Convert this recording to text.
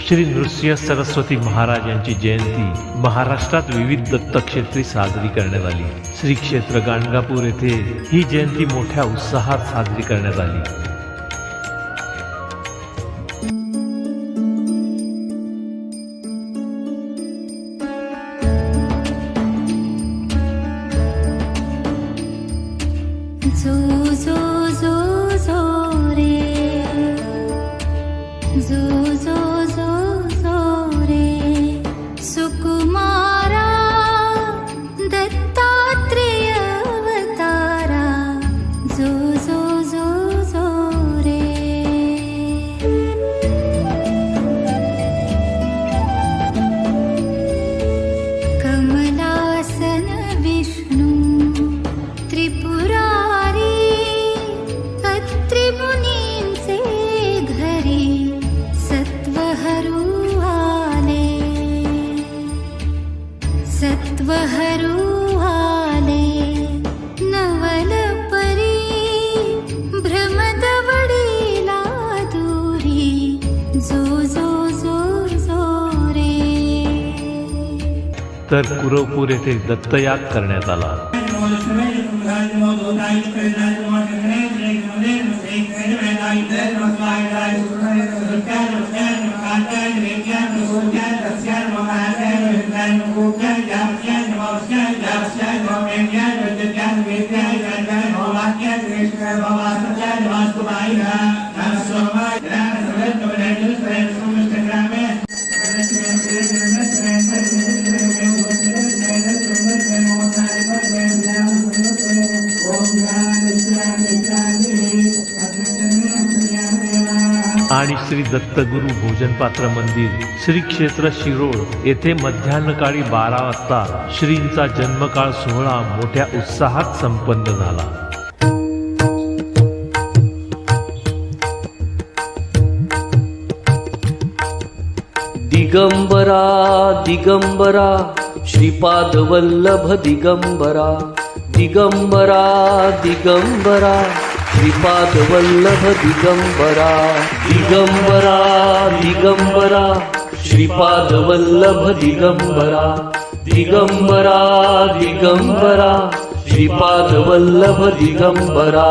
श्री नृसिंह सरस्वती महाराज यांची जयंती महाराष्ट्रात विविध दत्तक्षेत्री साजरी करण्यात आली। श्री क्षेत्र गाणगापूर येथे ही जयंती मोठ्या उत्साहात साजरी करण्यात आली। जो जो जो जो रे, जो जो जो जो रे, सुकुमारा दत्तात्रेय अवतारा, जो जो जो जो रे। कमलासन विष्णु त्रिपुरा सत्वहरू आले नवल परी भ्रमदवडीला दूरी, जो जो जो जो रे। तर कुरवपूर येथे दत्तयाग करण्यात आला। आणि श्री दत्तगुरु भोजनपात्र मंदिर श्री क्षेत्र शिरोळ येथे मध्यान्हकाळी 12 वाजता श्रींचा जन्मकाळ सोहळा मोठ्या उत्साहात संपन्न झाला। दिगंबरा दिगंबरा श्रीपाद वल्लभ दिगंबरा, दिगंबरा दिगंबरा श्रीपाद वल्लभ दिगंबरा, दिगंबरा दिगंबरा श्रीपाद वल्लभ दिगंबरा, दिगंबरा दिगंबरा श्रीपाद वल्लभ दिगंबरा।